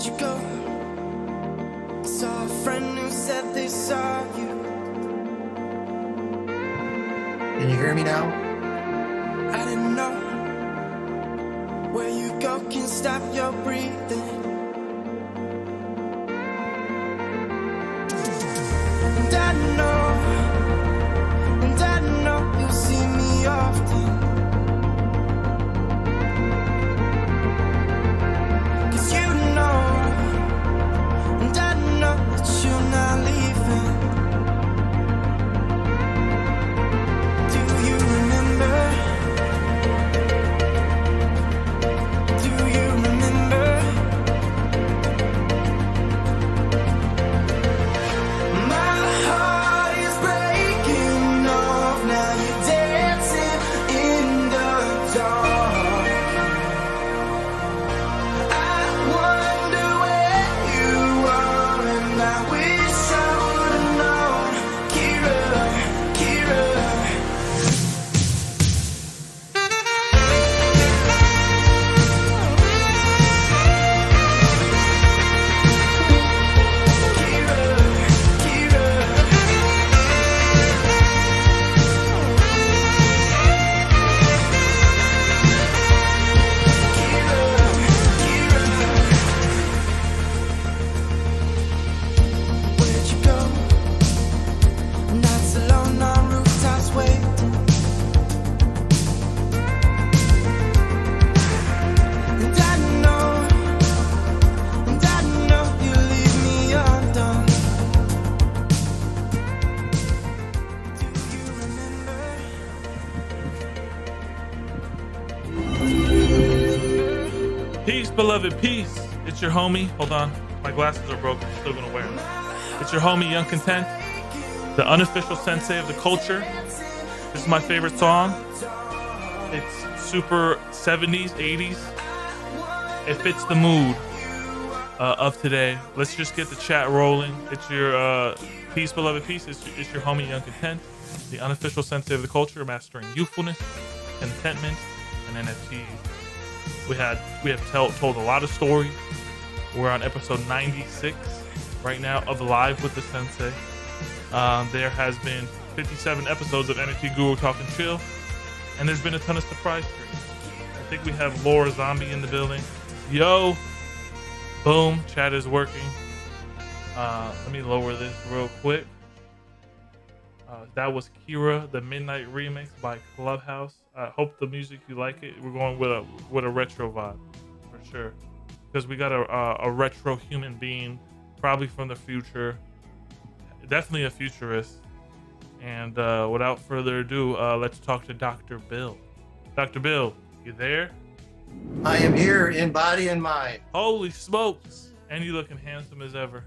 you go? I saw a friend who said they saw you. Can you hear me now? I didn't know. Where you go can stop your breathing. And I know you'll see me often. 'Cause you know, and I know that you're not leaving. Do you remember? Do you remember? My heart is breaking off. Now you're dancing in the dark. I wonder where you are, and I wish I would've known. Kira, Kira. Where'd you go? Nights alone on rooftops waiting. And I know you leave me undone. Do you remember? Peace, beloved, peace. It's your homie. Hold on. My glasses are broken. I'm still gonna wear them. It's your homie, Young Content, the unofficial sensei of the culture. This is my favorite song. It's super 70s, 80s. It fits the mood of today. Let's just get the chat rolling. It's your peace, beloved, peace. It's your homie, Young Content, the unofficial sensei of the culture, mastering youthfulness, contentment, and NFTs. We have told a lot of stories. We're on episode 96 right now of Live with the Sensei. There has been 57 episodes of NFTGURU Talking Chill, and there's been a ton of surprise streams. I think we have Laura Zombie in the building. Yo! Boom, chat is working. Let me lower this real quick. That was Kira, the Midnight Remix by Clubhouse. I hope the music, you like it. We're going with a retro vibe, for sure. Because we got a retro human being, probably from the future. Definitely a futurist. And without further ado, let's talk to Dr. Bill. Dr. Bill, you there? I am here in body and mind. Holy smokes. And you looking handsome as ever.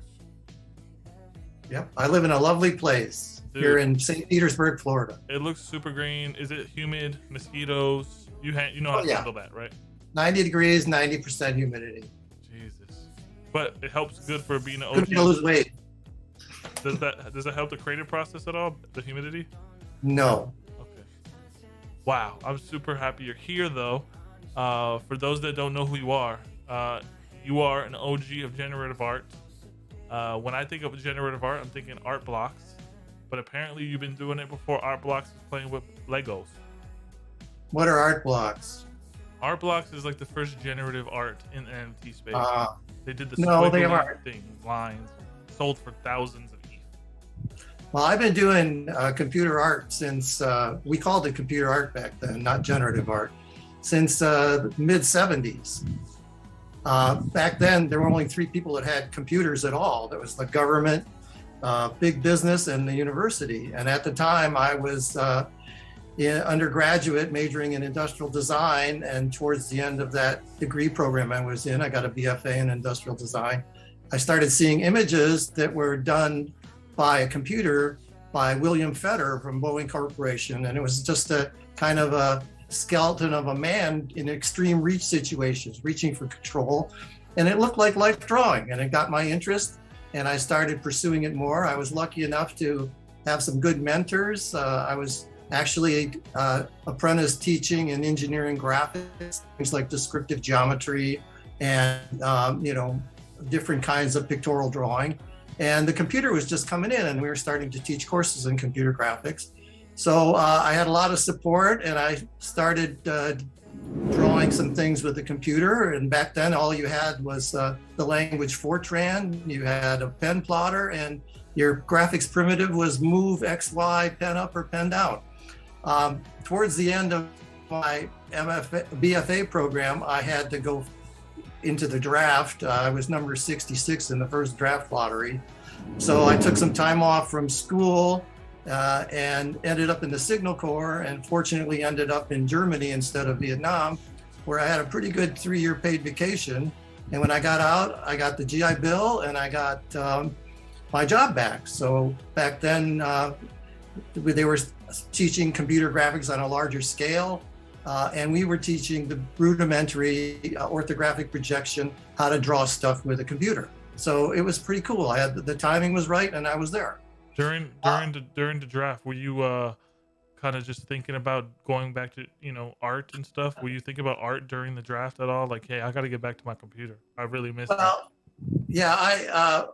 Yep, I live in a lovely place. Dude. Here in St. Petersburg, Florida. It looks super green. Is it humid? Mosquitoes? You know how to handle that, right? 90 degrees, 90% humidity. Jesus. But it helps good for being an Couldn't OG. lose weight. Does that help the creative process at all? The humidity? No. Okay. Wow. I'm super happy you're here, though. For those that don't know who you are an OG of generative art. When I think of generative art, I'm thinking Artblocks. But apparently you've been doing it before Artblocks is playing with Legos. What are art blocks? Artblocks is like the first generative art in the NFT space. They did the No, they squiggly aren't. thing, lines, sold for thousands of ETH. Well, I've been doing computer art since, we called it computer art back then, not generative art, since the mid-70s. Back then, there were only 3 people that had computers at all. There was the government, big business, and the university. And at the time, I was undergraduate majoring in industrial design. And towards the end of that degree program I was in, I got a BFA in industrial design. I started seeing images that were done by a computer by William Fetter from Boeing Corporation. And it was just a kind of a skeleton of a man in extreme reach situations, reaching for control. And it looked like life drawing, and it got my interest. And I started pursuing it more. I was lucky enough to have some good mentors. I was actually apprentice teaching in engineering graphics, things like descriptive geometry and different kinds of pictorial drawing. And the computer was just coming in, and we were starting to teach courses in computer graphics. So I had a lot of support, and I started drawing some things with the computer. And back then, all you had was the language Fortran. You had a pen plotter, and your graphics primitive was move X, Y, pen up or pen down. Towards the end of my BFA program, I had to go into the draft. I was number 66 in the first draft lottery. So I took some time off from school and ended up in the Signal Corps, and fortunately ended up in Germany instead of Vietnam, where I had a pretty good 3-year paid vacation. And when I got out, I got the GI Bill and I got my job back. So back then, they were teaching computer graphics on a larger scale. And we were teaching the rudimentary orthographic projection, how to draw stuff with a computer. So it was pretty cool. I had the timing was right, and I was there. During the draft, were you kind of just thinking about going back to art and stuff? Were you thinking about art during the draft at all? Like, hey, I got to get back to my computer. I really miss it. Yeah,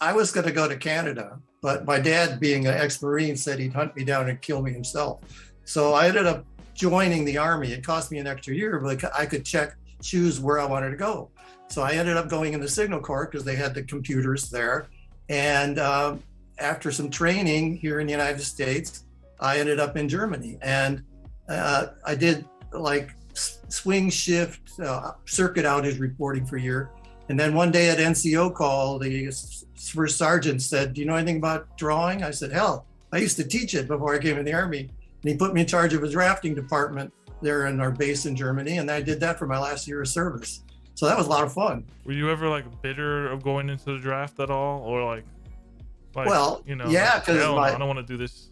I was going to go to Canada, but my dad, being an ex-Marine, said he'd hunt me down and kill me himself. So I ended up joining the Army. It cost me an extra year, but I could choose where I wanted to go. So I ended up going in the Signal Corps because they had the computers there. And after some training here in the United States, I ended up in Germany. And I did like swing shift, circuit outage reporting for a year. And then one day at NCO call, the first sergeant said, "Do you know anything about drawing?" I said, "Hell, I used to teach it before I came in the Army." And he put me in charge of a drafting department there in our base in Germany. And I did that for my last year of service. So that was a lot of fun. Were you ever like bitter of going into the draft at all? Or like well, yeah, because I don't want to do this.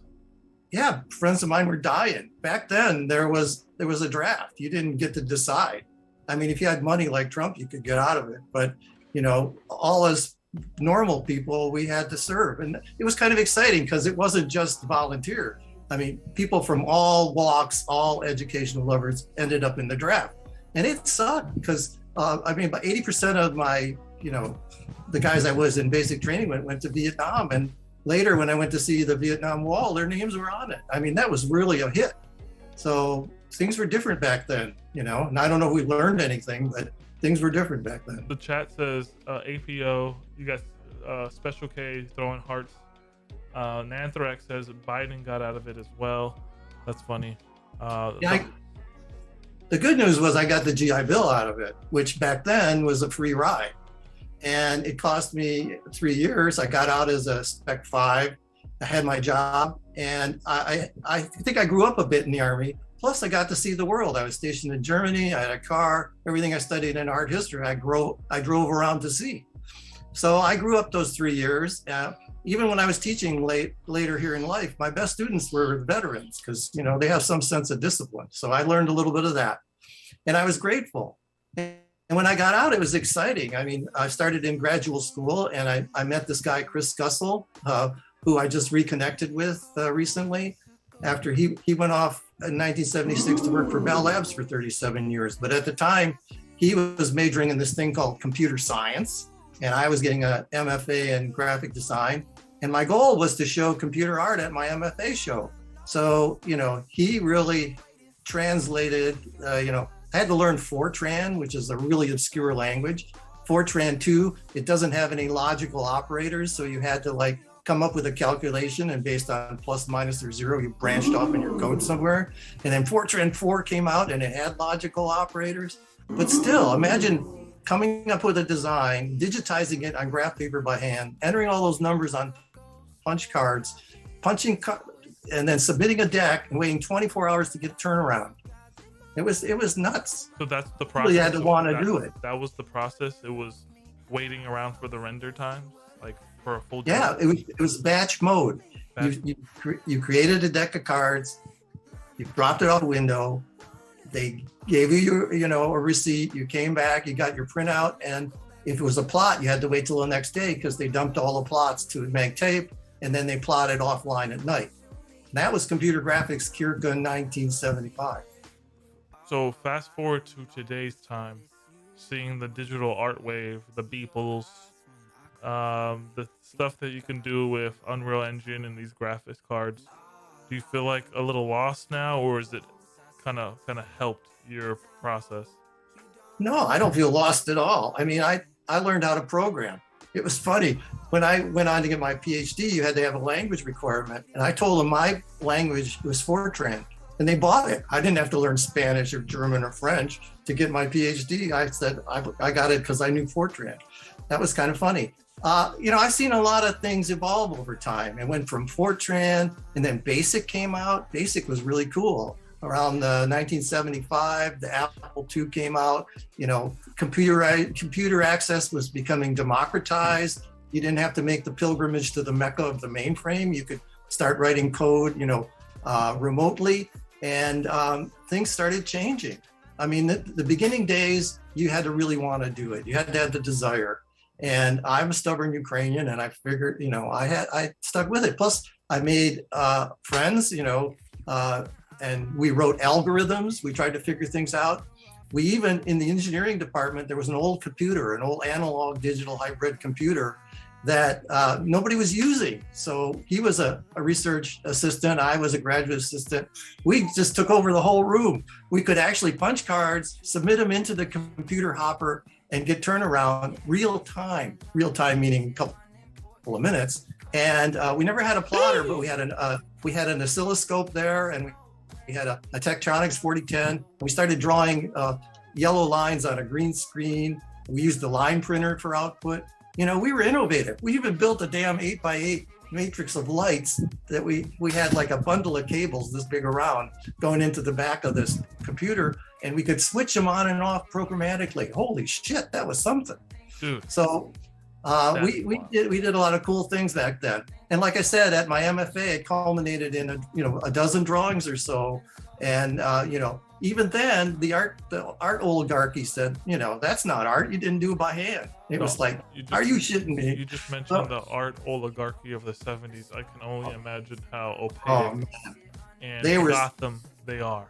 Yeah, friends of mine were dying. Back then, there was a draft. You didn't get to decide. I mean, if you had money like Trump, you could get out of it. But, all as normal people, we had to serve. And it was kind of exciting because it wasn't just volunteer. I mean, people from all walks, all educational levels ended up in the draft. And it sucked because, about 80% of my, the guys I was in basic training went to Vietnam. And later, when I went to see the Vietnam Wall, their names were on it. I mean, that was really a hit. So things were different back then, and I don't know if we learned anything, but things were different back then. The chat says APO, you got Special K throwing hearts. Nanthrax says Biden got out of it as well. That's funny. The good news was I got the GI Bill out of it, which back then was a free ride. And it cost me 3 years. I got out as a Spec 5. I had my job, and I think I grew up a bit in the Army. Plus, I got to see the world. I was stationed in Germany. I had a car. Everything I studied in art history, I drove around to see. So I grew up those 3 years. Even when I was teaching later here in life, my best students were veterans because they have some sense of discipline. So I learned a little bit of that, and I was grateful. And when I got out, it was exciting. I mean, I started in graduate school, and I met this guy, Chris Gussel, who I just reconnected with recently after he went off in 1976 to work for Bell Labs for 37 years. But at the time, he was majoring in this thing called computer science, and I was getting a MFA in graphic design. And my goal was to show computer art at my MFA show. So, he really translated, I had to learn Fortran, which is a really obscure language. Fortran 2, it doesn't have any logical operators, so you had to come up with a calculation, and based on plus, minus, or zero, you branched off in your code somewhere. And then Fortran 4 came out, and it had logical operators. But still, imagine coming up with a design, digitizing it on graph paper by hand, entering all those numbers on punch cards, and then submitting a deck and waiting 24 hours to get turnaround. It was nuts. So that's the process. You had to want to do it. That was the process. It was waiting around for the render times, for a full day. Yeah, it was batch mode. You created a deck of cards, you dropped it out the window, they gave you a receipt, you came back, you got your printout, and if it was a plot, you had to wait till the next day because they dumped all the plots to mag tape, and then they plotted offline at night. And that was computer graphics, Kirka 1975. So fast forward to today's time. seeing the digital art wave, the Beeples, the stuff that you can do with Unreal Engine and these graphics cards. Do you feel like a little lost now, or is it kind of helped your process? No, I don't feel lost at all. I mean, I learned how to program. It was funny. When I went on to get my PhD, you had to have a language requirement. And I told them my language was Fortran, and they bought it. I didn't have to learn Spanish or German or French to get my PhD. I said, I got it because I knew Fortran. That was kind of funny. I've seen a lot of things evolve over time. It went from Fortran, and then BASIC came out. BASIC was really cool. Around 1975, the Apple II came out. Computer access was becoming democratized. You didn't have to make the pilgrimage to the Mecca of the mainframe. You could start writing code, remotely, and things started changing. I mean, the beginning days, you had to really want to do it. You had to have the desire. And I'm a stubborn Ukrainian, and I figured, I stuck with it. Plus, I made friends, and we wrote algorithms. We tried to figure things out. We even, in the engineering department, there was an old computer, an old analog digital hybrid computer that nobody was using. So he was a research assistant. I was a graduate assistant. We just took over the whole room. We could actually punch cards, submit them into the computer hopper, and get turnaround real time meaning a couple of minutes. And we never had a plotter, but we had an oscilloscope there, and we had a Tektronix 4010. We started drawing yellow lines on a green screen. We used the line printer for output. We were innovative. We even built a damn 8x8 matrix of lights that we had like a bundle of cables this big around going into the back of this computer, and we could switch them on and off programmatically. Holy shit, that was something. Dude. So we did a lot of cool things back then. And like I said, at my MFA, it culminated in a dozen drawings or so. And even then, the art oligarchy said, that's not art. You didn't do it by hand. It was like, are you shitting me? You just mentioned the art oligarchy of the 70s. I can only imagine how opaque and Gotham they are.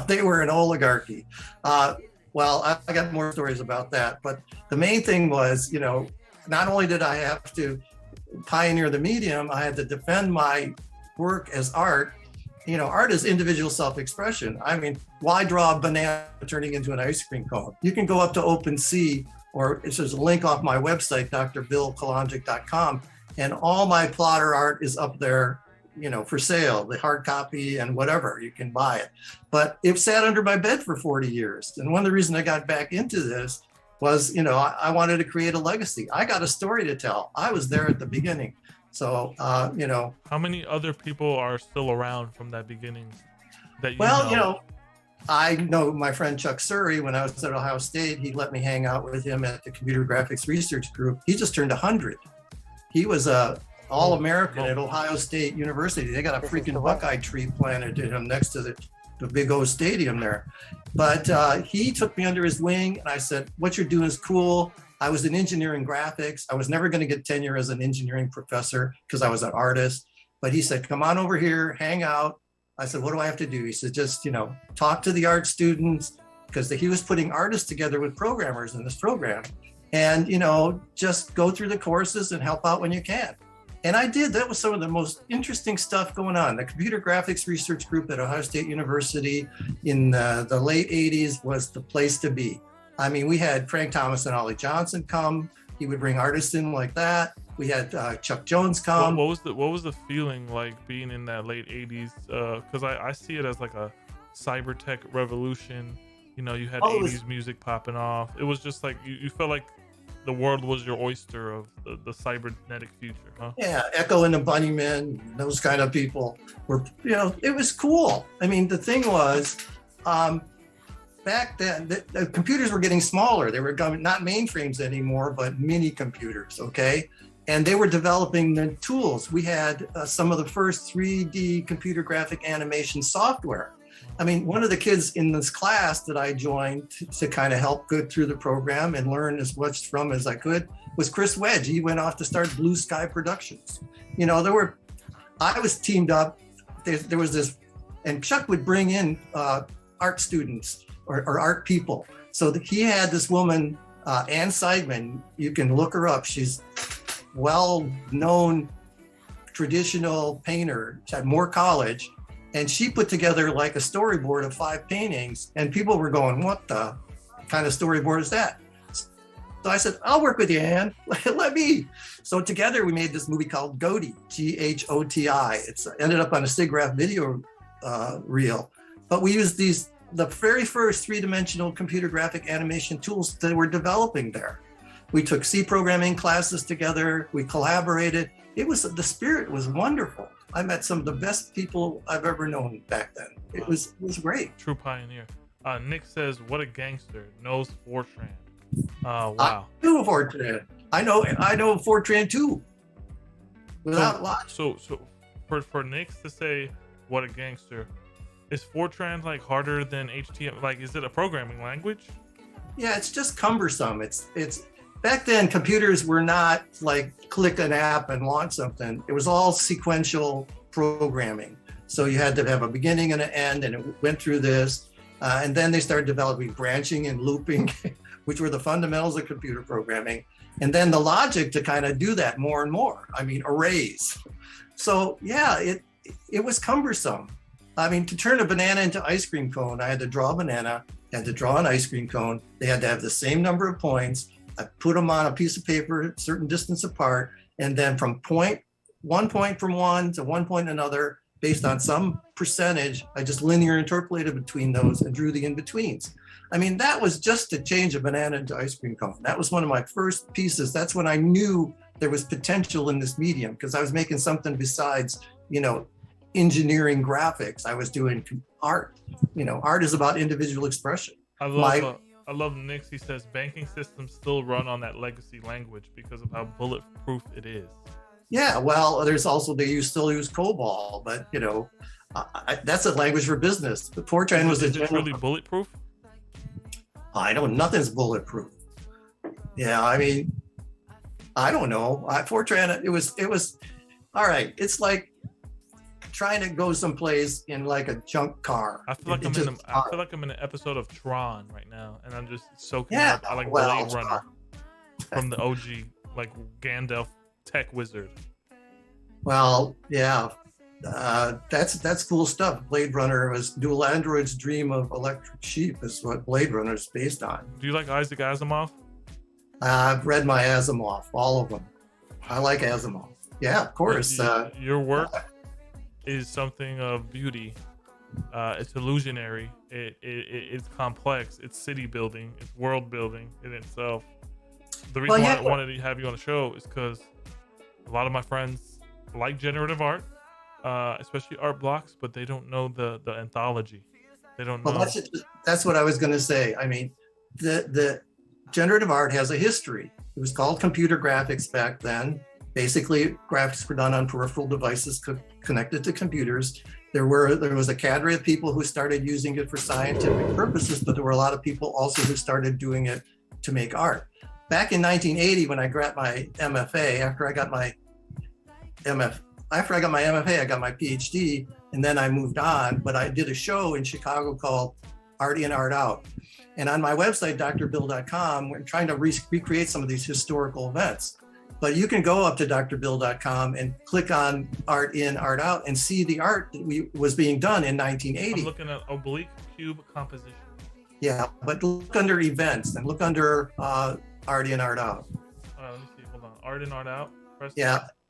They were an oligarchy. Well, I got more stories about that. But the main thing was, not only did I have to pioneer the medium, I had to defend my work as art. Art is individual self-expression. I mean, why draw a banana turning into an ice cream cone? You can go up to OpenSea, or there's a link off my website, drbillkalanjic.com, and all my plotter art is up there, for sale, the hard copy and whatever, you can buy it. But it sat under my bed for 40 years. And one of the reasons I got back into this was, I wanted to create a legacy. I got a story to tell. I was there at the beginning. So, How many other people are still around from that beginning that you know? I know my friend Chuck Surrey. When I was at Ohio State, he let me hang out with him at the Computer Graphics Research Group. He just turned 100. He was a All-American at Ohio State University. They got a freaking Buckeye tree planted to him next to the big old stadium there. But he took me under his wing, and I said, what you're doing is cool. I was in engineering graphics. I was never going to get tenure as an engineering professor because I was an artist. But he said, come on over here, hang out. I said, what do I have to do? He said, just, talk to the art students, because he was putting artists together with programmers in this program. And, just go through the courses and help out when you can. And I did. That was some of the most interesting stuff going on. The Computer Graphics Research Group at Ohio State University in the late 80s was the place to be. I mean, we had Frank Thomas and Ollie Johnson come. He would bring artists in like that. We had Chuck Jones come. What was the feeling like being in that late 80s? Because I see it as like a cyber tech revolution. You had 80s music popping off. It was just like you felt like the world was your oyster of the cybernetic future, huh? Yeah, Echo and the Bunnymen, those kind of people were, it was cool. I mean, the thing was, back then, the computers were getting smaller. They were not mainframes anymore, but mini computers, okay? And they were developing the tools. We had some of the first 3D computer graphic animation software. I mean, one of the kids in this class that I joined to kind of help go through the program and learn as much from as I could was Chris Wedge. He went off to start Blue Sky Productions. I was teamed up. There was this, and Chuck would bring in art students or art people So he had this woman, Ann Seidman. You can look her up. She's well-known traditional painter at Moore College, and she put together like a storyboard of 5 paintings, and people were going, what the kind of storyboard is that? So I said, I'll work with you, Ann. Let me. So together we made this movie called GOTI, G-H-O-T-I. It's ended up on a SIGGRAPH video reel. But we used the very first 3-dimensional computer graphic animation tools that we're developing there. We took C programming classes together. We collaborated. The spirit was wonderful. I met some of the best people I've ever known back then. It was great. True pioneer. Nick says, what a gangster, knows Fortran. Wow. I know Fortran. I know Fortran too. Without lots. So for Nick to say what a gangster, is Fortran like harder than HTML? Like, is it a programming language? Yeah, it's just cumbersome. It's back then computers were not like click an app and launch something. It was all sequential programming. So you had to have a beginning and an end, and it went through this. And then they started developing branching and looping, which were the fundamentals of computer programming. And then the logic to kind of do that more and more. I mean, arrays. So yeah, it was cumbersome. I mean, to turn a banana into ice cream cone, I had to draw a banana, had to draw an ice cream cone. They had to have the same number of points. I put them on a piece of paper, a certain distance apart. And then from one point from one to one point another, based on some percentage, I just linear interpolated between those and drew the in-betweens. I mean, that was just to change a banana into ice cream cone. That was one of my first pieces. That's when I knew there was potential in this medium, because I was making something besides, engineering graphics. I was doing art. Art is about individual expression. I love Nick's. He says banking systems still run on that legacy language because of how bulletproof it is. Yeah, well, there's also they still use COBOL, but that's a language for business. But Fortran was Is it really bulletproof? Nothing's bulletproof. Yeah, I mean, I don't know. Fortran, it was all right. It's like trying to go someplace in like a junk car. I feel like I'm in an episode of Tron right now, and I'm just soaking up. I like Blade Runner from the OG, like Gandalf tech wizard. Well, yeah, that's cool stuff. Blade Runner was Dual Android's Dream of Electric Sheep is what Blade Runner is based on. Do you like Isaac Asimov? I've read my Asimov, all of them. I like Asimov. Yeah, of course. Your work is something of beauty. It's illusionary. It's complex. It's city building. It's world building in itself. The reason why I wanted to have you on the show is because a lot of my friends like generative art, especially Artblocks, but they don't know the anthology. They don't know. Well, that's what I was going to say. I mean, the generative art has a history. It was called computer graphics back then. Basically, graphics were done on peripheral devices connected to computers. There was a cadre of people who started using it for scientific purposes, but there were a lot of people also who started doing it to make art. Back in 1980, when I got my MFA, after I got my MFA, I got my PhD, and then I moved on. But I did a show in Chicago called Art In, Art Out. And on my website, drbill.com, we're trying to recreate some of these historical events. But you can go up to drbill.com and click on Art In, Art Out and see the art that was being done in 1980. I'm looking at oblique cube composition. Yeah, but look under events and look under Art In, Art Out. Let me see. Hold on. Art In, Art Out.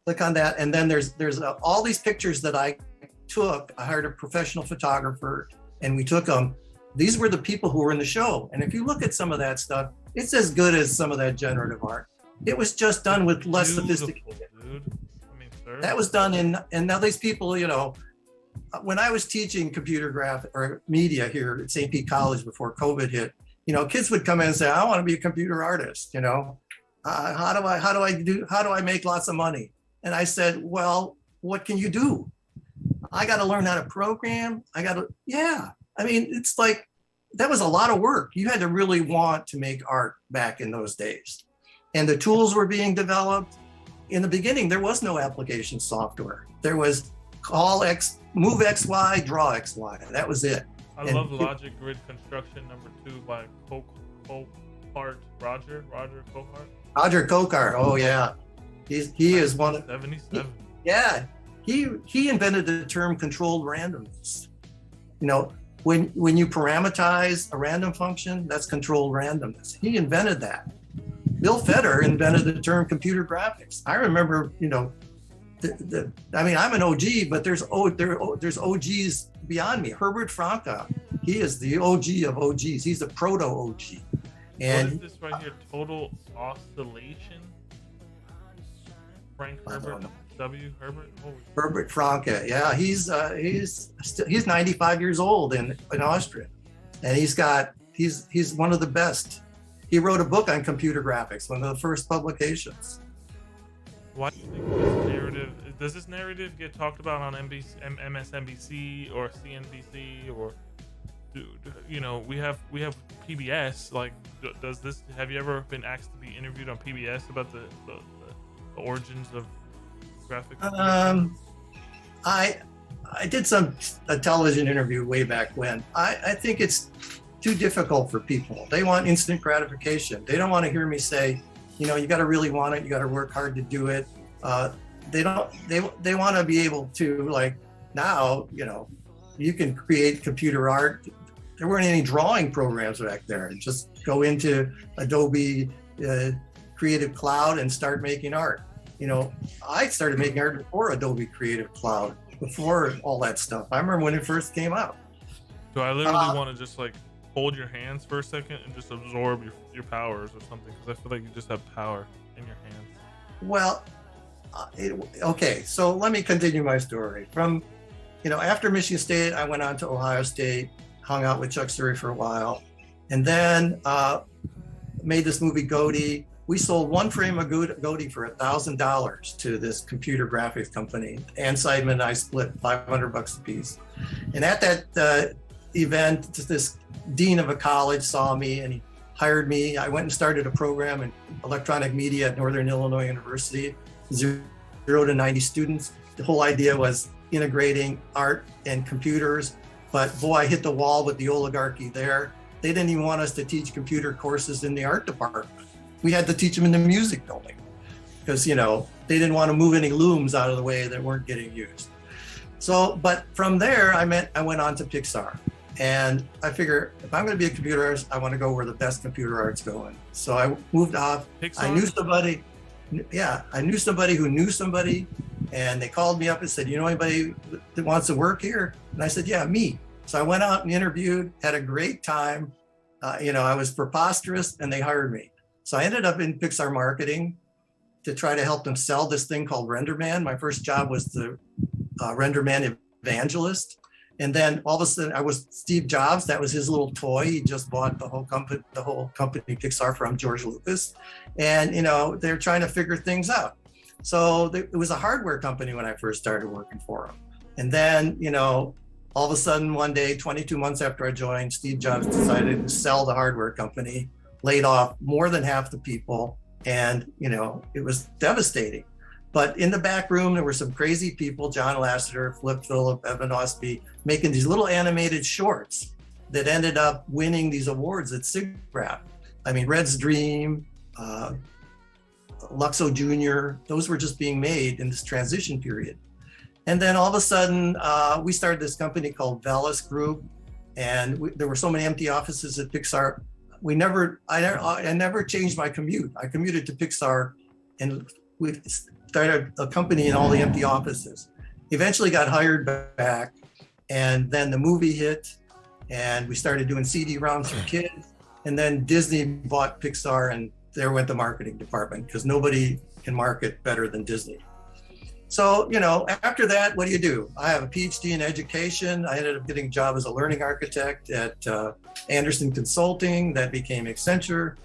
Click on that, and then there's all these pictures that I took. I hired a professional photographer, and we took them. These were the people who were in the show, and if you look at some of that stuff, it's as good as some of that generative art. It was just done with less sophisticated. Dude. I mean, sir. That was done and now these people, when I was teaching computer graphic or media here at St. Pete College before COVID hit, kids would come in and say, I want to be a computer artist, how do I make lots of money? And I said, well, what can you do? I got to learn how to program. I mean, it's like, that was a lot of work. You had to really want to make art back in those days. And the tools were being developed. In the beginning, there was no application software. There was move XY, draw XY. That was it. I love Logic Grid Construction #2 by Roger Cohart. Roger Kokar. Oh yeah, he is one of 77. yeah. He invented the term controlled randomness. You know, when you parameterize a random function, that's controlled randomness. He invented that. Bill Feder invented the term computer graphics. I remember, you know, I mean, I'm an OG, but there's OGs beyond me. Herbert Franca, he is the OG of OGs. He's the proto OG. And what is this right here? Total oscillation. Frank Herbert. W. Herbert. Holy. Herbert Franca, yeah, he's 95 years old in Austria, and he's one of the best. He wrote a book on computer graphics, one of the first publications. Why do you think this narrative does this narrative get talked about on MSNBC or CNBC or you know, we have PBS? Like, does this, have you ever been asked to be interviewed on PBS about the origins of graphic? I did a television interview way back when. I think it's too difficult for people. They want instant gratification. They don't want to hear me say, you know, you got to really want it. You got to work hard to do it. They want to be able to, like, now, you know, you can create computer art. There weren't any drawing programs back there. Just go into Adobe Creative Cloud and start making art. You know, I started making art before Adobe Creative Cloud, before all that stuff. I remember when it first came out. So I literally want to just like hold your hands for a second and just absorb your powers or something, because I feel like you just have power in your hands. Well, okay, so let me continue my story. From, you know, after Michigan State, I went on to Ohio State, hung out with Chuck Surrey for a while, and then made this movie Goaty. We sold one frame of Goaty for $1,000 to this computer graphics company. Ann Seidman and I split $500 a piece. And at that event, this dean of a college saw me and he hired me. I went and started a program in electronic media at Northern Illinois University, 0 to 90 students. The whole idea was integrating art and computers, but boy, I hit the wall with the oligarchy there. They didn't even want us to teach computer courses in the art department. We had to teach them in the music building because, you know, they didn't want to move any looms out of the way that weren't getting used. So, but from there, I went on to Pixar. And I figure if I'm going to be a computer artist, I want to go where the best computer art's going. So I moved off. Pixar? I knew somebody. Yeah, I knew somebody who knew somebody. And they called me up and said, you know anybody that wants to work here? And I said, yeah, me. So I went out and interviewed, had a great time. You know, I was preposterous and they hired me. So I ended up in Pixar marketing to try to help them sell this thing called RenderMan. My first job was the RenderMan evangelist. And then all of a sudden I was Steve Jobs. That was his little toy. He just bought the whole company Pixar from George Lucas. And, you know, they're trying to figure things out. So it was a hardware company when I first started working for them. And then, you know, all of a sudden one day, 22 months after I joined, Steve Jobs decided to sell the hardware company, laid off more than half the people. And, you know, it was devastating. But in the back room, there were some crazy people, John Lasseter, Flip Phillip, Evan Osby, making these little animated shorts that ended up winning these awards at SIGGRAPH. I mean, Red's Dream, Luxo Jr., those were just being made in this transition period. And then all of a sudden, we started this company called Velis Group, and there were so many empty offices at Pixar. I never changed my commute. I commuted to Pixar, and we started a company in all the empty offices. Eventually got hired back, and then the movie hit, and we started doing CD rounds for kids. And then Disney bought Pixar, and there went the marketing department, because nobody can market better than Disney. So, you know, after that, what do? I have a PhD in education. I ended up getting a job as a learning architect at Anderson Consulting. That became Accenture.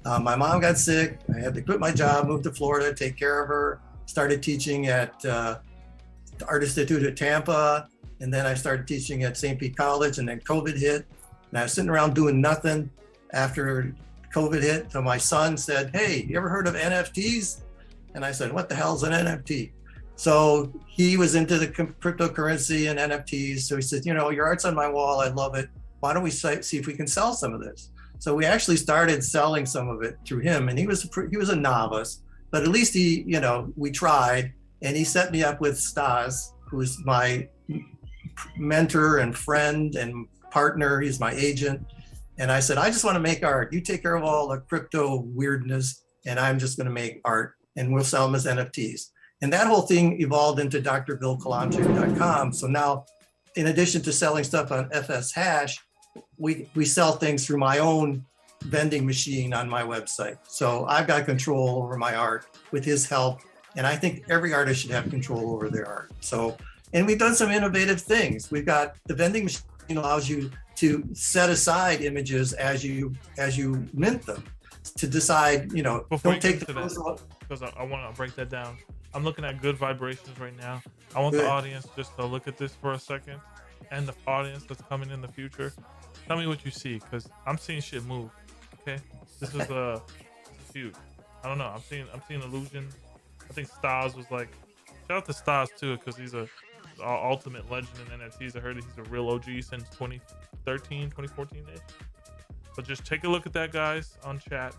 My mom got sick. I had to quit my job, move to Florida, take care of her. Started teaching at the Art Institute at Tampa. And then I started teaching at St. Pete College, and then COVID hit. And I was sitting around doing nothing after COVID hit. So my son said, hey, you ever heard of NFTs? And I said, what the hell is an NFT? So he was into the cryptocurrency and NFTs. So he said, you know, your art's on my wall. I love it. Why don't we see if we can sell some of this? So we actually started selling some of it through him, and he was a novice, but at least he, we tried, and he set me up with Stas, who's my mentor and friend and partner. He's my agent. And I said, I just want to make art. You take care of all the crypto weirdness, and I'm just going to make art, and we'll sell them as NFTs. And that whole thing evolved into drbillkalamchik.com. So now, in addition to selling stuff on FS Hash, we sell things through my own vending machine on my website. So I've got control over my art with his help. And I think every artist should have control over their art. So, and we've done some innovative things. We've got the vending machine allows you to set aside images as you mint them, to decide, don't take the that, because I want to break that down. I'm looking at good vibrations right now. I want the audience just to look at this for a second, and the audience that's coming in the future. Tell me what you see, because I'm seeing shit move. Okay, this is huge. I don't know. I'm seeing illusion. I think Stas was like, shout out to Stas too, because he's a ultimate legend in NFTs. I heard that he's a real OG since 2013, 2014 ish. But just take a look at that, guys, on chat.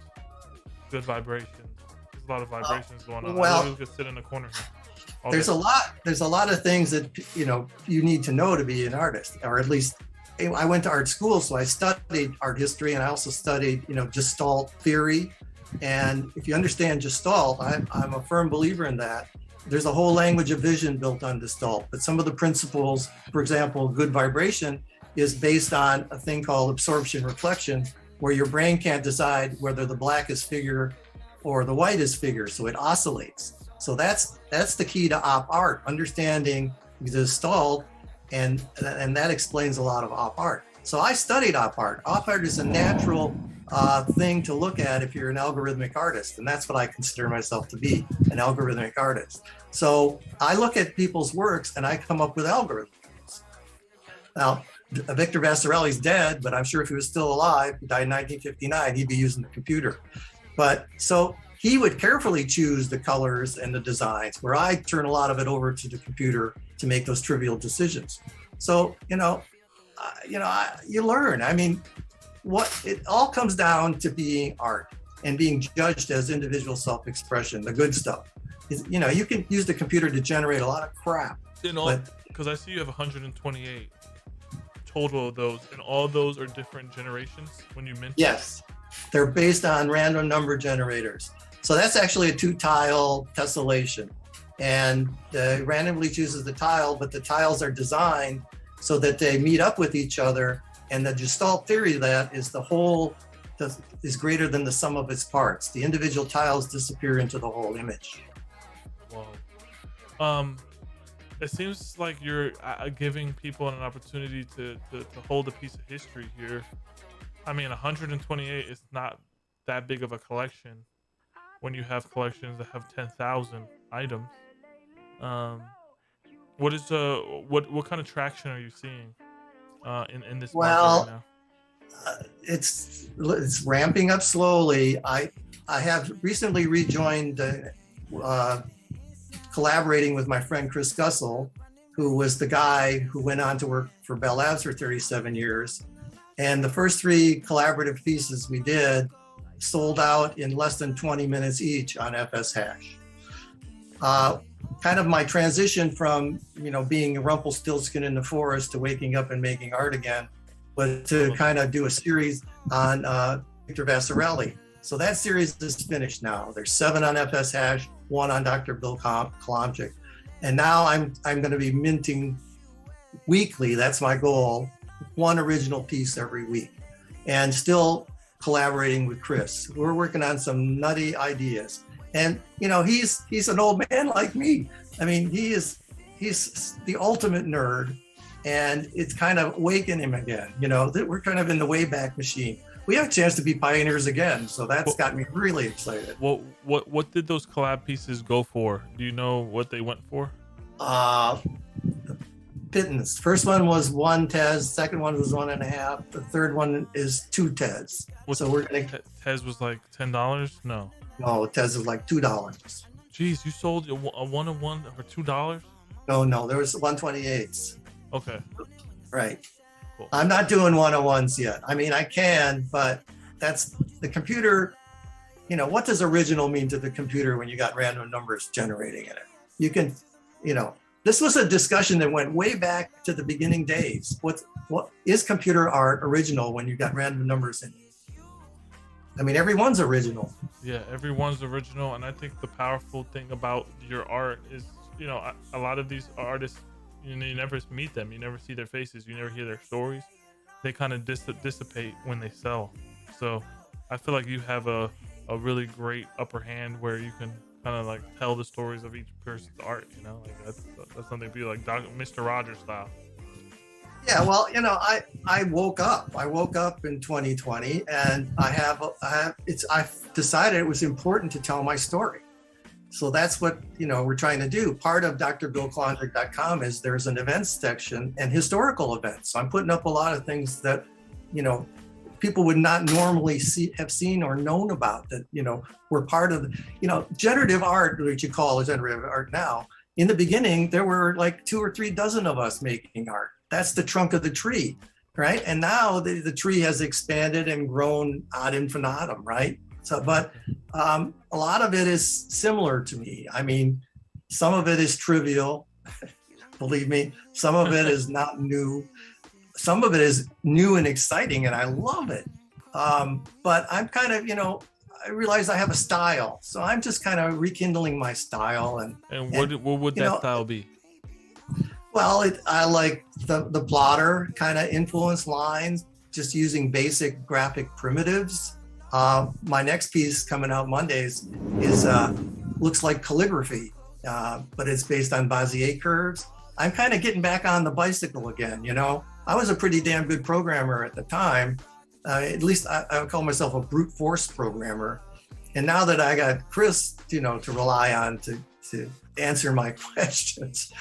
Good vibrations. There's a lot of vibrations going on. Well, I could sit in the corner here. There's a lot of things that you need to know to be an artist, or at least I went to art school, so I studied art history, and I also studied Gestalt theory. And if you understand Gestalt, I'm a firm believer in that. There's a whole language of vision built on Gestalt, but some of the principles, for example, good vibration is based on a thing called absorption reflection, where your brain can't decide whether the black is figure or the white is figure, so it oscillates. So that's the key to op art, understanding Gestalt, and that explains a lot of op art. So I studied op art. Op art is a natural thing to look at if you're an algorithmic artist, and that's what I consider myself to be, an algorithmic artist. So I look at people's works and I come up with algorithms. Now, Victor Vasarely's dead, but I'm sure if he was still alive, he died in 1959, he'd be using the computer. But so he would carefully choose the colors and the designs, where I turn a lot of it over to the computer to make those trivial decisions. So, you learn. I mean, it all comes down to being art and being judged as individual self-expression, the good stuff. You can use the computer to generate a lot of crap. Because I see you have 128 total of those, and all those are different generations when you mint. Yes, they're based on random number generators. So that's actually a 2-tile tessellation, and randomly chooses the tile, but the tiles are designed so that they meet up with each other. And the Gestalt theory of that is the whole is greater than the sum of its parts. The individual tiles disappear into the whole image. Whoa. It seems like you're giving people an opportunity to hold a piece of history here. I mean, 128 is not that big of a collection when you have collections that have 10,000 items. What kind of traction are you seeing in this market right now? It's ramping up slowly. I have recently rejoined collaborating with my friend Chris Gussel, who was the guy who went on to work for Bell Labs for 37 years. And the first 3 collaborative pieces we did sold out in less than 20 minutes each on FS Hash. Kind of my transition from being a Rumpelstiltskin in the forest to waking up and making art again was to kind of do a series on Victor Vasarely. So that series is finished now. There's 7 on FS Hash, 1 on Dr. Bill Kalamchik. And now I'm going to be minting weekly. That's my goal. 1 original piece every week, and still collaborating with Chris. We're working on some nutty ideas. And he's an old man like me. I mean, he's the ultimate nerd, and it's kind of awakened him again. We're kind of in the Wayback Machine. We have a chance to be pioneers again, so that's got me really excited. What did those collab pieces go for? Do you know what they went for? Pittance. First one was 1 TES. Second one was 1.5. The third one is 2 TES. So we're gonna. TES was like $10. No, TES is like $2. Jeez, you sold a 1-on-1 for $2? No, there was 128s. Okay. Right. Cool. I'm not doing 101s yet. I mean, I can, but that's the computer. You know, what does original mean to the computer when you got random numbers generating in it? You can, you know, this was a discussion that went way back to the beginning days. What is computer art original when you got random numbers in it? I mean, everyone's original. Yeah, everyone's original. And I think the powerful thing about your art is, you know, a lot of these artists, you know, you never meet them. You never see their faces. You never hear their stories. They kind of dissipate when they sell. So I feel like you have a really great upper hand where you can kind of like tell the stories of each person's art, you know, like that's something to be like Mr. Rogers style. Yeah, well, you know, I woke up in 2020 and I've decided it was important to tell my story. So that's what, you know, we're trying to do. Part of drbillklondike.com is there's an events section and historical events. So I'm putting up a lot of things that, you know, people would not normally have seen or known about that, you know, were part of, you know, generative art, which you call generative art now. In the beginning, there were like 2 or 3 dozen of us making art. That's the trunk of the tree, right? And now the tree has expanded and grown ad infinitum, right? So, but a lot of it is similar to me. I mean, some of it is trivial, believe me. Some of it is not new. Some of it is new and exciting, and I love it. But I'm kind of, you know, I realize I have a style, so I'm just kind of rekindling my style. And what would that style be? Well, I like the plotter kind of influence lines, just using basic graphic primitives. My next piece coming out Mondays is looks like calligraphy, but it's based on Bezier curves. I'm kind of getting back on the bicycle again, you know. I was a pretty damn good programmer at the time. At least I would call myself a brute force programmer. And now that I got Chris, you know, to rely on to answer my questions,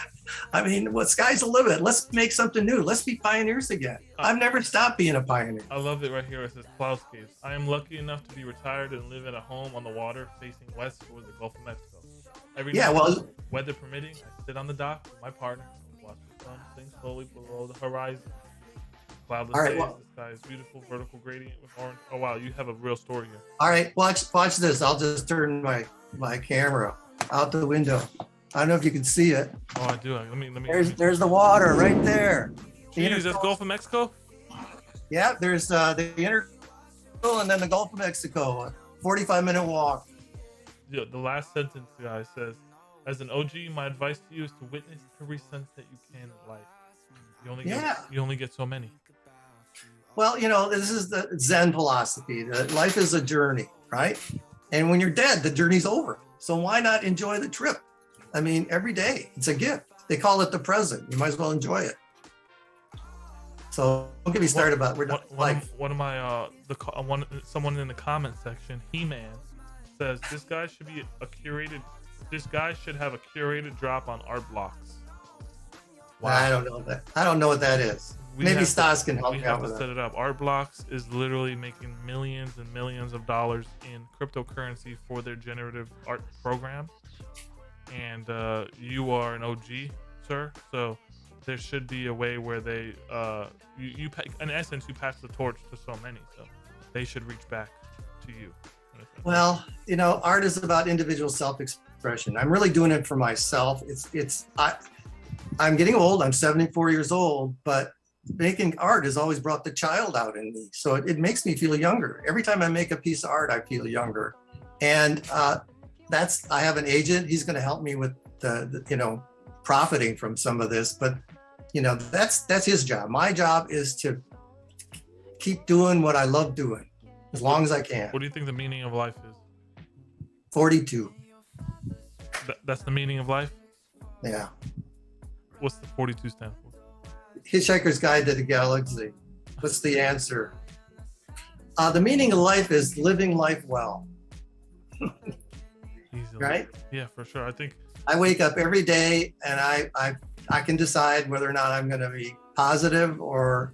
I mean, what sky's the limit? Let's make something new. Let's be pioneers again. I've never stopped being a pioneer. I love it right here. It says Cloudscapes. I am lucky enough to be retired and live in a home on the water facing west towards the Gulf of Mexico. Every night, weather permitting, I sit on the dock with my partner and watch the sun sink slowly below the horizon. Cloudless days, the sky is beautiful, vertical gradient with orange. Oh wow, you have a real story here. All right, watch this. I'll just turn my camera out the window. I don't know if you can see it. Oh, I do. Let me. There's the water right there. Jeez, that's Gulf of Mexico? Yeah, there's the inner and then the Gulf of Mexico. 45-minute walk. Yeah, the last sentence, guys, says, as an OG, my advice to you is to witness every sunset you can in life. You only get so many. Well, you know, this is the Zen philosophy that life is a journey, right? And when you're dead, the journey's over. So why not enjoy the trip? I mean, every day, it's a gift. They call it the present. You might as well enjoy it. So don't get me started about someone in the comment section, He-Man, says this guy should have a curated drop on Artblocks. Wow. I don't know what that is. Maybe Stas can help me out with that. Set it up. Artblocks is literally making millions and millions of dollars in cryptocurrency for their generative art program. And you are an OG, sir. So there should be a way where they, in essence, you pass the torch to so many. So they should reach back to you. Well, you know, art is about individual self-expression. I'm really doing it for myself. I'm getting old. I'm 74 years old, but making art has always brought the child out in me. So it makes me feel younger. Every time I make a piece of art, I feel younger. And I have an agent. He's going to help me with the you know, profiting from some of this. But, you know, that's his job. My job is to keep doing what I love doing as long as I can. What do you think the meaning of life is? 42. That's the meaning of life? Yeah. What's the 42 stand for? Hitchhiker's Guide to the Galaxy. What's the answer? The meaning of life is living life well. Right? Yeah, for sure. I think I wake up every day and I can decide whether or not I'm going to be positive or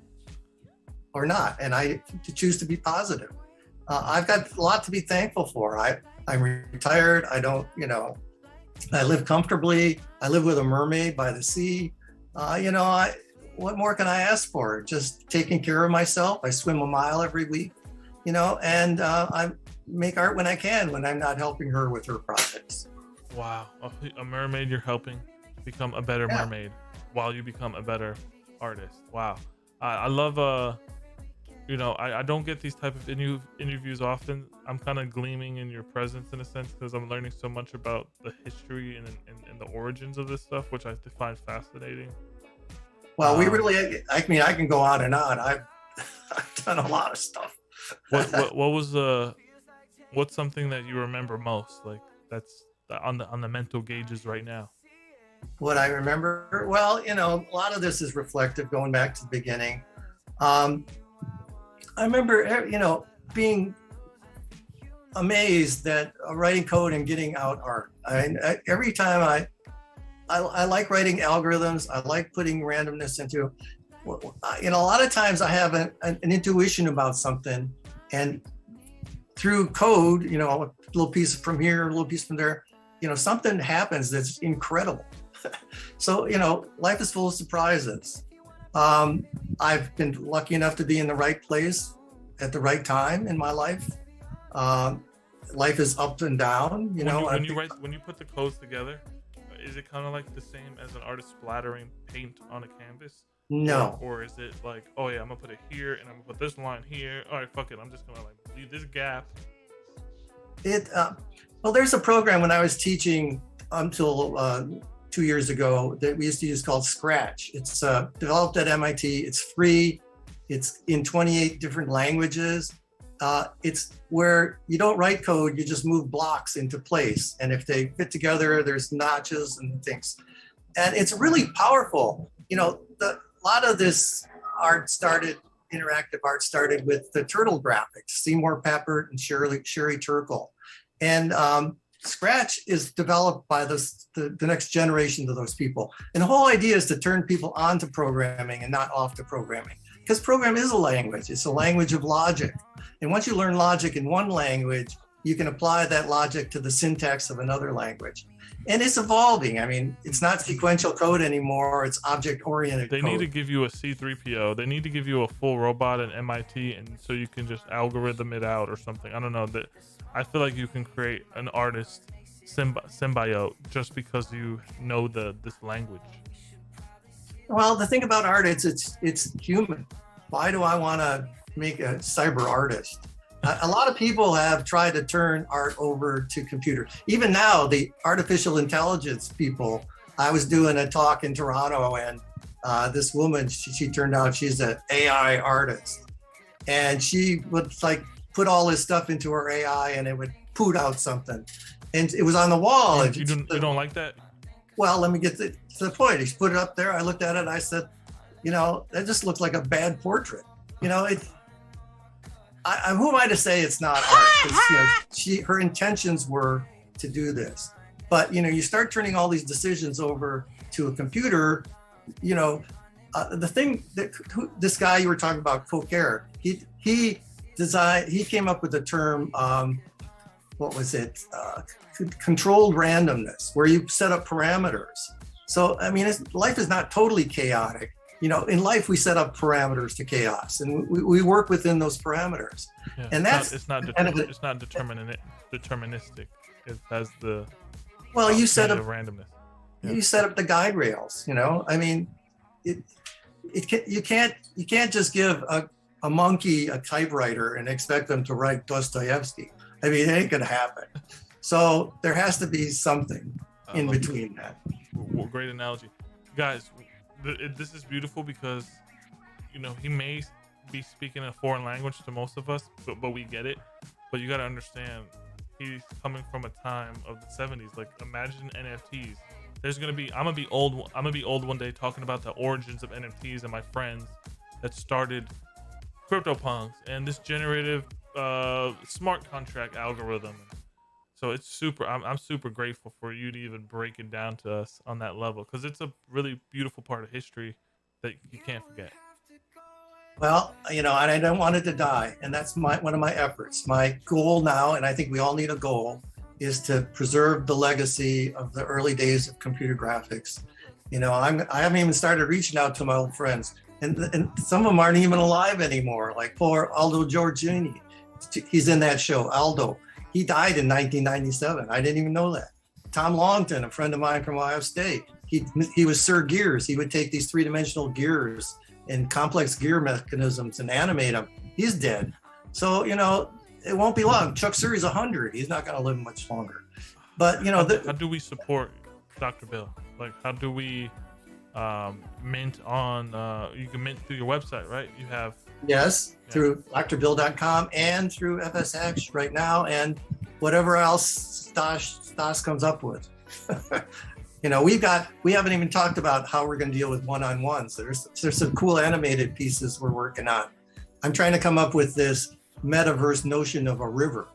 not, and I choose to be positive. I've got a lot to be thankful for. I'm retired. I don't, you know, I live comfortably. I live with a mermaid by the sea. You know, what more can I ask for? Just taking care of myself. I swim a mile every week. and I make art when I can, when I'm not helping her with her projects. Wow, a mermaid you're helping become a better mermaid while you become a better artist. Wow, I love I don't get these type of interviews often. I'm kind of gleaming in your presence in a sense, because I'm learning so much about the history and the origins of this stuff, which I find fascinating. Well, we really, I mean, I can go on and on. I've done a lot of stuff. What was what's something that you remember most, like that's on the mental gauges right now? What I remember, well, a lot of this is reflective, going back to the beginning. I remember, being amazed that writing code and getting out art. Every time I like writing algorithms. I like putting randomness into, a lot of times I have an intuition about something, and through code, a little piece from here, a little piece from there, something happens that's incredible. So, life is full of surprises. I've been lucky enough to be in the right place at the right time in my life. Life is up and down, When you put the codes together, is it kind of like the same as an artist splattering paint on a canvas? No. Or is it like, oh yeah, I'm gonna put it here and I'm gonna put this line here. All right, fuck it, I'm just gonna leave this gap. Well, there's a program when I was teaching until 2 years ago that we used to use called Scratch. It's developed at MIT. It's free. It's in 28 different languages. It's where you don't write code, you just move blocks into place. And if they fit together, there's notches and things. And it's really powerful. A lot of this interactive art started with the turtle graphics, Seymour Papert and Sherry Turkle. And Scratch is developed by the next generation of those people. And the whole idea is to turn people onto programming and not off to programming. Because program is a language. It's a language of logic. And once you learn logic in one language, you can apply that logic to the syntax of another language. And it's evolving. I mean, it's not sequential code anymore. It's object-oriented code. They need to give you a C-3PO. They need to give you a full robot at MIT, and so you can just algorithm it out or something. I don't know. I feel like you can create an artist symbiote just because you know this language. Well, the thing about art, it's human. Why do I want to make a cyber artist? A lot of people have tried to turn art over to computer. Even now, the artificial intelligence people, I was doing a talk in Toronto, and this woman, she turned out she's an AI artist. And she would put all this stuff into her AI and it would poot out something. And it was on the wall. You don't like that? Well, let me get to the point. He put it up there. I looked at it and I said, that just looks like a bad portrait. Who am I to say it's not art? 'Cause, her intentions were to do this. But, you start turning all these decisions over to a computer, the thing that this guy you were talking about, Coquer, he came up with the term, what was it? Controlled randomness, where you set up parameters. So, I mean, life is not totally chaotic. In life, we set up parameters to chaos, and we work within those parameters. Yeah, and it's not deterministic. It has the you set up randomness. Yeah. You set up the guide rails. I mean, you can't just give a monkey a typewriter and expect them to write Dostoevsky. I mean, it ain't gonna happen. So there has to be something in between that. Well, great analogy, guys. This is beautiful because, he may be speaking a foreign language to most of us, but we get it. But you got to understand, he's coming from a time of the 70s. Like, imagine NFTs. I'm gonna be old one day talking about the origins of NFTs and my friends that started CryptoPunks and this generative smart contract algorithm. So it's I'm super grateful for you to even break it down to us on that level, because it's a really beautiful part of history that you can't forget. Well, and I don't want it to die, and that's one of my efforts. My goal now, and I think we all need a goal, is to preserve the legacy of the early days of computer graphics. I haven't even started reaching out to my old friends, and some of them aren't even alive anymore, like poor Aldo Giorgini. He's in that show, Aldo. He died in 1997. I didn't even know that. Tom Longton, a friend of mine from Ohio State, he was Sir Gears. He would take these three-dimensional gears and complex gear mechanisms and animate them. He's dead. So, you know, it won't be long. Chuck Sirry's 100. He's not going to live much longer. But, you know, how do we support Dr. Bill? Like, how do we mint on, you can mint through your website, right? You have. Yes, through drbill.com and through FSH right now, and whatever else Stas comes up with. You know, we haven't even talked about how we're going to deal with one-on-ones. There's some cool animated pieces we're working on. I'm trying to come up with this metaverse notion of a river,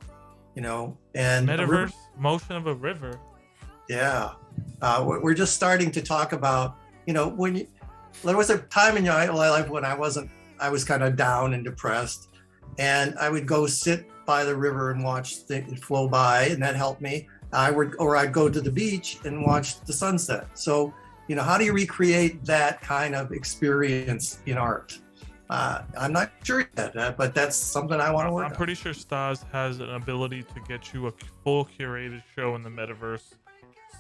you know, and metaverse motion of a river. Yeah, we're just starting to talk about, you know, there was a time in my life when I was kind of down and depressed, and I would go sit by the river and watch it flow by, and that helped me. I'd go to the beach and watch the sunset. So, you know, how do you recreate that kind of experience in art? I'm not sure yet, but that's something I want to work on. I'm pretty sure Stas has an ability to get you a full curated show in the metaverse,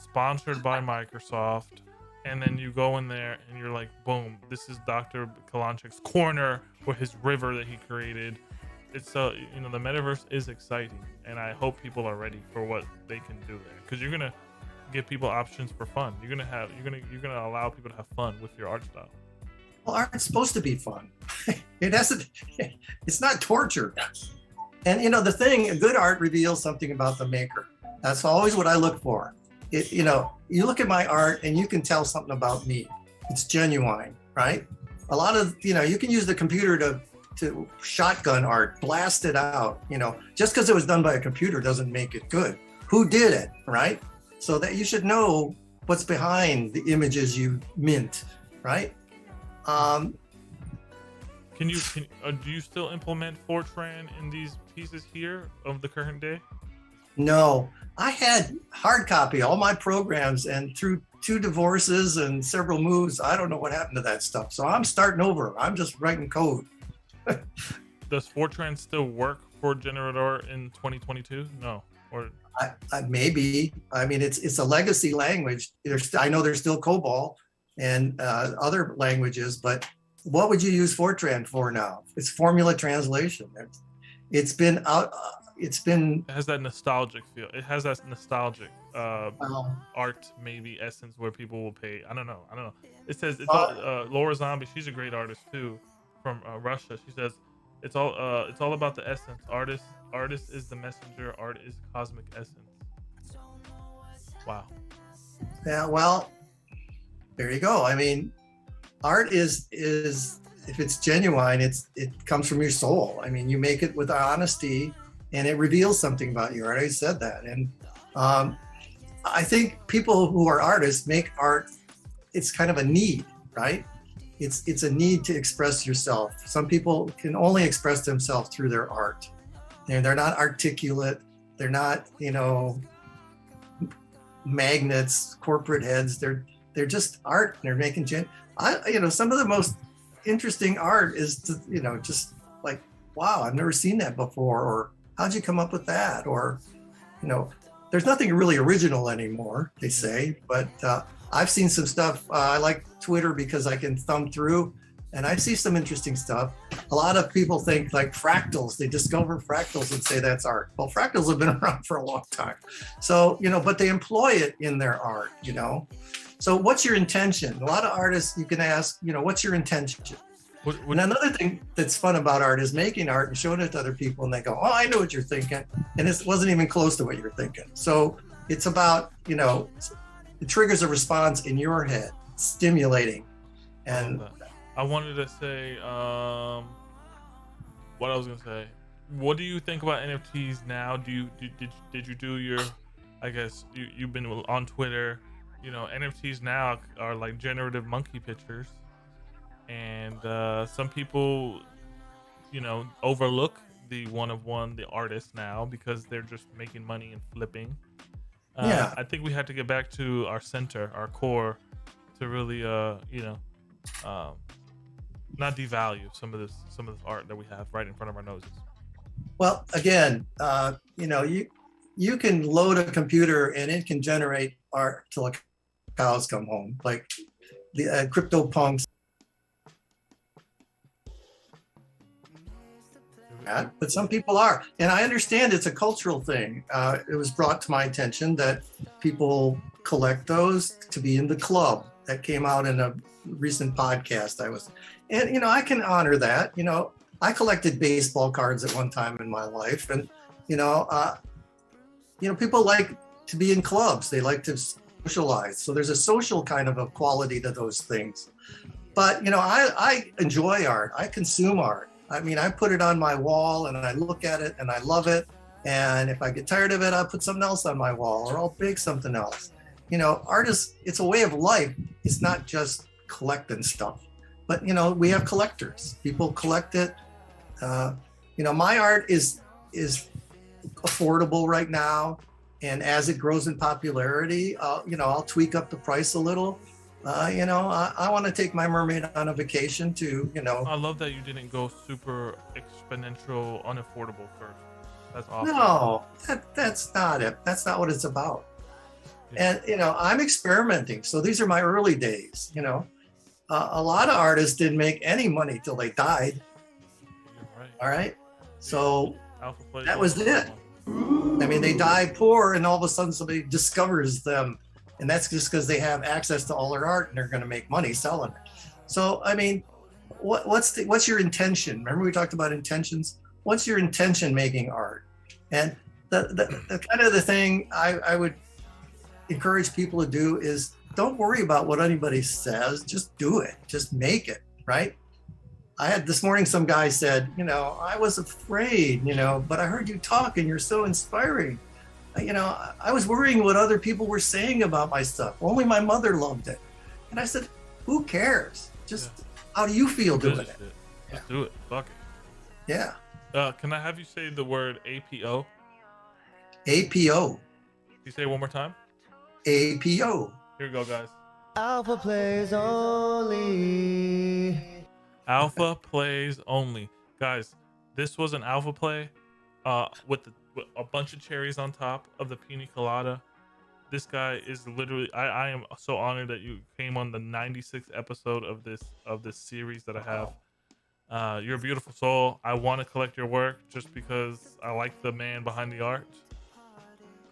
sponsored by Microsoft. And then you go in there and you're like, boom, this is Dr. Kalanchik's corner with his river that he created. It's you know, the metaverse is exciting, and I hope people are ready for what they can do there, because you're gonna give people options for fun. You're gonna allow people to have fun with your art style. Well, art's supposed to be fun. It's not torture. And you know, the thing, good art reveals something about the maker. That's always what I look for. You know, you look at my art and you can tell something about me. It's genuine, right? A lot of, you know, you can use the computer to shotgun art, blast it out, you know, just because it was done by a computer doesn't make it good. Who did it, right? So that you should know what's behind the images you mint, right? Do you still implement Fortran in these pieces here of the current day? No, I had hard copy all my programs, and through 2 divorces and several moves, I don't know what happened to that stuff. So I'm starting over. I'm just writing code. Does Fortran still work for Generative in 2022? No, or maybe. I mean, it's a legacy language. I know there's still COBOL and other languages, but what would you use Fortran for now? It's formula translation. It's been out. It has that nostalgic feel. It has that nostalgic art, maybe essence, where people will pay. I don't know. It says it's Laura Zombie. She's a great artist too, from Russia. She says it's all about the essence. Artist is the messenger. Art is cosmic essence. Wow. Yeah. Well, there you go. I mean, art is if it's genuine, it comes from your soul. I mean, you make it with honesty, and it reveals something about you. I already said that. And I think people who are artists make art, it's kind of a need, right? It's a need to express yourself. Some people can only express themselves through their art. And they're not articulate. They're not, you know, magnets, corporate heads. They're just art. They're making, you know, some of the most interesting art is, you know, just like, wow, I've never seen that before. Or how'd you come up with that? Or, you know, there's nothing really original anymore, they say, but I've seen some stuff. I like Twitter because I can thumb through and I see some interesting stuff. A lot of people think like fractals, they discover fractals and say that's art. Well, fractals have been around for a long time. So, you know, but they employ it in their art, you know? So what's your intention? A lot of artists, you can ask, you know, what's your intention? And another thing that's fun about art is making art and showing it to other people, and they go, oh, I know what you're thinking. And it wasn't even close to what you're thinking. So it's about, you know, it triggers a response in your head, stimulating. And I wanted to say, what I was going to say, what do you think about NFTs now? Did you do your, I guess you've been on Twitter, you know, NFTs now are like generative monkey pictures. And some people, you know, overlook the one-of-one, the artist now, because they're just making money and flipping. Yeah. I think we have to get back to our center, our core, to really, you know, not devalue some of this art that we have right in front of our noses. Well, again, you can load a computer and it can generate art till the cows come home, like the crypto punks. But some people are, and I understand it's a cultural thing. It was brought to my attention that people collect those to be in the club. That came out in a recent podcast and I can honor that. I collected baseball cards at one time in my life, and people like to be in clubs. They like to socialize. So there's a social kind of a quality to those things. But I enjoy art. I consume art. I mean, I put it on my wall and I look at it and I love it. And if I get tired of it, I'll put something else on my wall or I'll bake something else. Art it's a way of life. It's not just collecting stuff. But, we have collectors. People collect it. My art is affordable right now. And as it grows in popularity, I'll tweak up the price a little. I want to take my mermaid on a vacation to, I love that you didn't go super exponential, unaffordable first. That's awesome. No, that's not it. That's not what it's about. Yeah. And, I'm experimenting. So these are my early days, a lot of artists didn't make any money till they died. Right. All right. So that was it. I mean, they die poor and all of a sudden somebody discovers them. And that's just because they have access to all their art and they're going to make money selling it. So, I mean, what's your intention? Remember we talked about intentions? What's your intention making art? And the kind of the thing I would encourage people to do is don't worry about what anybody says. Just do it. Just make it, right? I had this morning, some guy said, I was afraid, but I heard you talk and you're so inspiring. I was worrying what other people were saying about my stuff. Only my mother loved it. And I said, who cares? Just how do you feel doing it? Just do it. Fuck it. Yeah. Can I have you say the word APO? APO. Can you say it one more time? APO. Here we go, guys. Alpha plays only. Alpha plays only. Guys, this was an alpha play with a bunch of cherries on top of the pina colada. This guy is literally, I am so honored that you came on the 96th episode of this series that I have. You're a beautiful soul. I want to collect your work just because I like the man behind the art.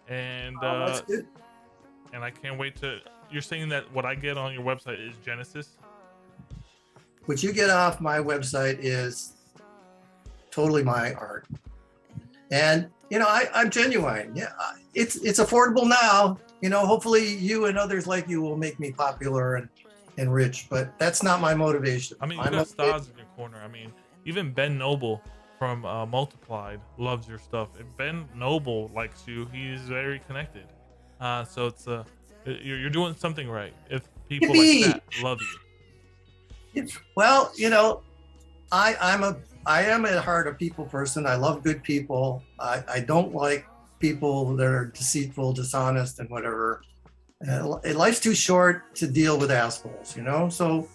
And that's good. And I can't wait to, you're saying that what I get on your website is Genesis? What you get off my website is totally my art. And, I'm genuine. Yeah, it's affordable now. Hopefully you and others like you will make me popular and rich, but that's not my motivation. I mean, you got stars in your corner. I mean, even Ben Noble from Multiplied loves your stuff. If Ben Noble likes you, he is very connected. So it's you're doing something right. If people like that love you. Well, I am at heart a people person. I love good people. I don't like people that are deceitful, dishonest, and whatever. Life's too short to deal with assholes, So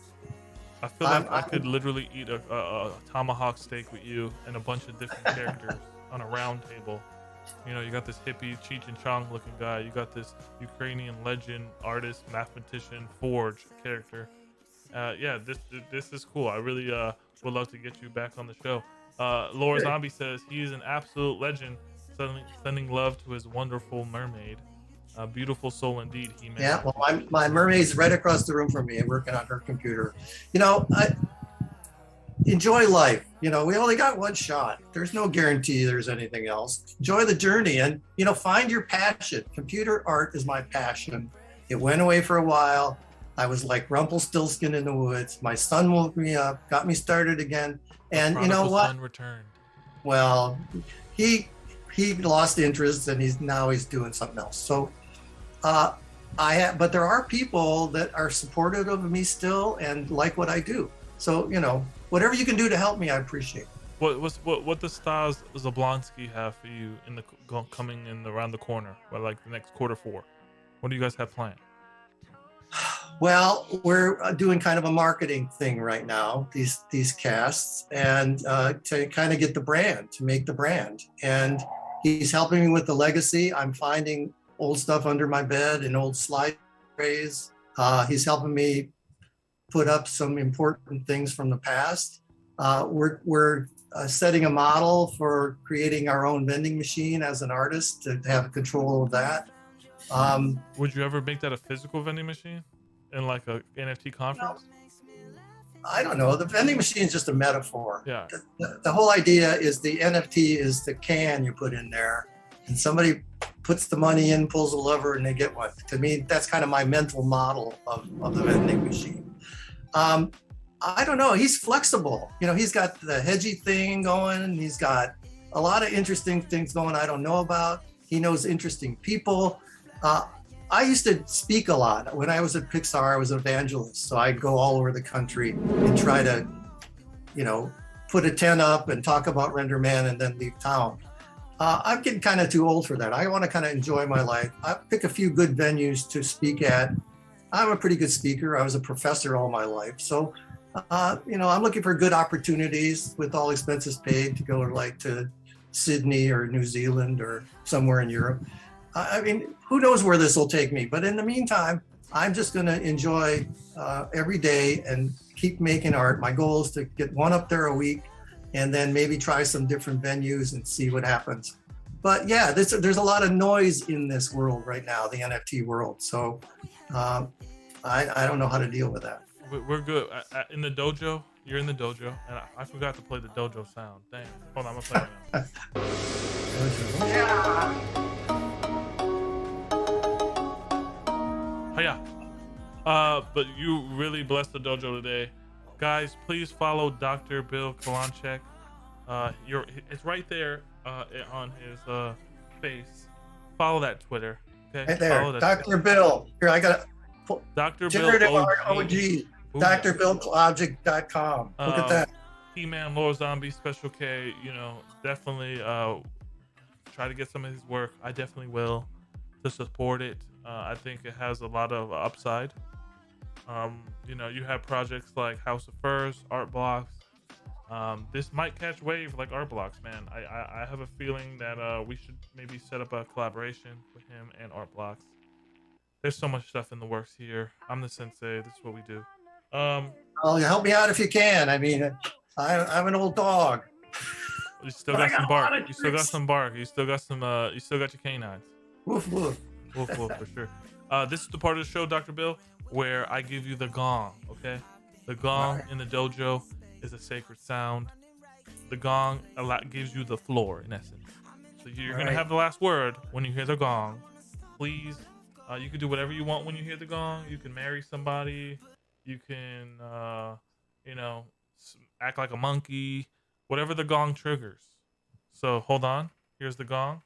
I feel like I could literally eat a tomahawk steak with you and a bunch of different characters on a round table. You got this hippie Cheech and Chong looking guy. You got this Ukrainian legend, artist, mathematician, Forge character. This is cool. I really would love to get you back on the show. Laura Zombie says he is an absolute legend, sending love to his wonderful mermaid. A beautiful soul indeed. He mentioned. Yeah, well, my mermaid's right across the room from me. I'm working on her computer. I enjoy life. We only got one shot. There's no guarantee there's anything else. Enjoy the journey and, find your passion. Computer art is my passion. It went away for a while. I was like Rumpelstiltskin in the woods. My son woke me up, got me started again. And you know what? Son returned. Well, he lost interest and he's doing something else. So but there are people that are supportive of me still and like what I do. So, whatever you can do to help me, I appreciate it. What does Stas Zablonsky have for you in the coming in around the corner, or like the next quarter four? What do you guys have planned? Well, we're doing kind of a marketing thing right now, these casts, and to kind of get the brand, to make the brand. And he's helping me with the legacy. I'm finding old stuff under my bed and old slide trays. He's helping me put up some important things from the past. We're setting a model for creating our own vending machine as an artist to have control of that. Would you ever make that a physical vending machine in like a NFT conference? I don't know. The vending machine is just a metaphor. Yeah. The whole idea is the NFT is the can you put in there, and somebody puts the money in, pulls a lever, and they get one. To me, that's kind of my mental model of the vending machine. I don't know. He's flexible. You know, he's got the hedgy thing going, and he's got a lot of interesting things going I don't know about. He knows interesting people. I used to speak a lot. When I was at Pixar, I was an evangelist. So I'd go all over the country and try to, you know, put a tent up and talk about Render Man and then leave town. I'm getting kind of too old for that. I want to kind of enjoy my life. I pick a few good venues to speak at. I'm a pretty good speaker. I was a professor all my life. So, you know, I'm looking for good opportunities with all expenses paid to go like to Sydney or New Zealand or somewhere in Europe. I mean, who knows where this will take me? But in the meantime, I'm just going to enjoy every day and keep making art. My goal is to get one up there a week and then maybe try some different venues and see what happens. But yeah, there's a lot of noise in this world right now, the NFT world. So I don't know how to deal with that. We're good. In the dojo, you're in the dojo, and I forgot to play the dojo sound. Dang. Hold on, I'm going to play it now. Yeah. Hiya. But you really blessed the dojo today. Guys, please follow Dr. Bill Kalanchek. It's right there on his face. Follow that Twitter. Okay? Right there. Dr. Bill. Here, I got it. Dr. Generative Bill OG. DrBillObject.com. Look at that. He-Man, Lord Zombie, Special K, you know, definitely try to get some of his work. I definitely will to support it. I think it has a lot of upside. You know, you have projects like House of Furs, Artblocks. This might catch wave like Artblocks, man. I have a feeling that we should maybe set up a collaboration with him and Artblocks. There's so much stuff in the works here. I'm the sensei. This is what we do. Oh, help me out if you can. I mean, I'm an old dog. You still got some bark. You still got some bark. You still got some. You still got your canines. Woof woof. Woof woof for sure. This is the part of the show, Dr. Bill, where I give you the gong. Okay, the gong in the dojo is a sacred sound. The gong gives you the floor in essence. So you're gonna have the last word when you hear the gong. Please, you can do whatever you want when you hear the gong. You can marry somebody. You can, you know, act like a monkey. Whatever the gong triggers. So hold on. Here's the gong.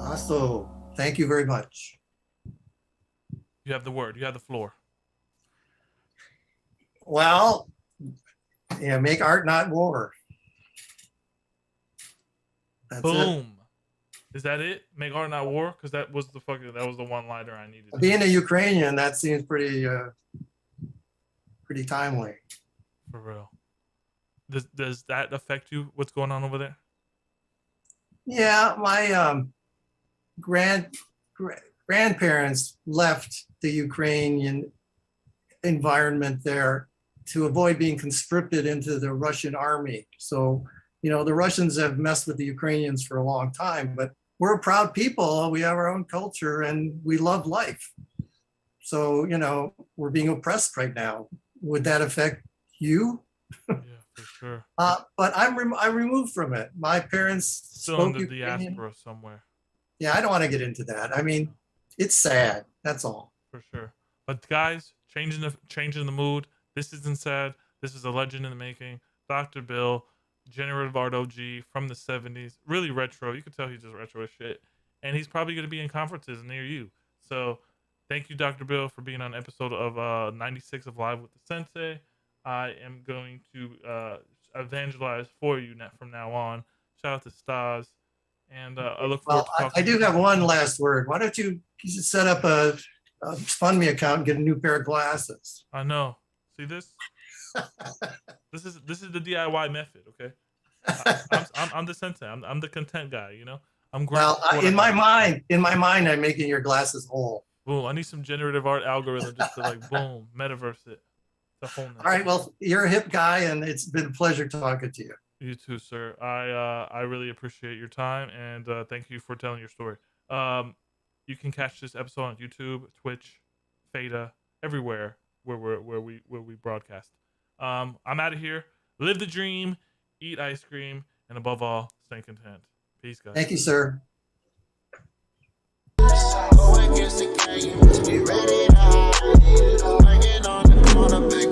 Also, thank you very much. You have the word. You have the floor. Well, yeah, make art, not war. That's Boom. it. Is that it? Make art, not war? Because that was the one-liner I needed. Being a Ukrainian, that seems pretty timely. For real. Does that affect you? What's going on over there? Yeah, my grandparents left the Ukrainian environment there to avoid being conscripted into the Russian army. So, you know, the Russians have messed with the Ukrainians for a long time, but we're a proud people. We have our own culture and we love life. So, you know, we're being oppressed right now. Would that affect you? Yeah, for sure. But I'm removed from it. My parents Still in spoke the Ukrainian. diaspora somewhere. Yeah, I don't want to get into that. I mean, it's sad. That's all. For sure. But guys, changing the mood. This isn't sad. This is a legend in the making. Dr. Bill, Generative Art OG from the 70s. Really retro. You can tell he's just retro as shit. And he's probably going to be in conferences near you. So thank you, Dr. Bill, for being on an episode of 96 of Live with the Sensei. I am going to evangelize for you from now on. Shout out to Stas. And I look forward to talking. I do have one last word. Why don't you You should set up a fund me account and get a new pair of glasses. I know. See this? This is the DIY method. Okay. I'm the sensei. I'm the content guy. You know. I'm great. Well, in my mind, I'm making your glasses whole. Boom. I need some generative art algorithm just to like boom metaverse it. The wholeness. All right. Well, you're a hip guy, and it's been a pleasure talking to you. You too, sir. I really appreciate your time, and thank you for telling your story. You can catch this episode on YouTube, Twitch, Fada, everywhere where we broadcast. I'm out of here. Live the dream, eat ice cream, and above all, stay content. Peace, guys. Thank you, sir. Go against the game, be ready to hide. Banging on the corner, big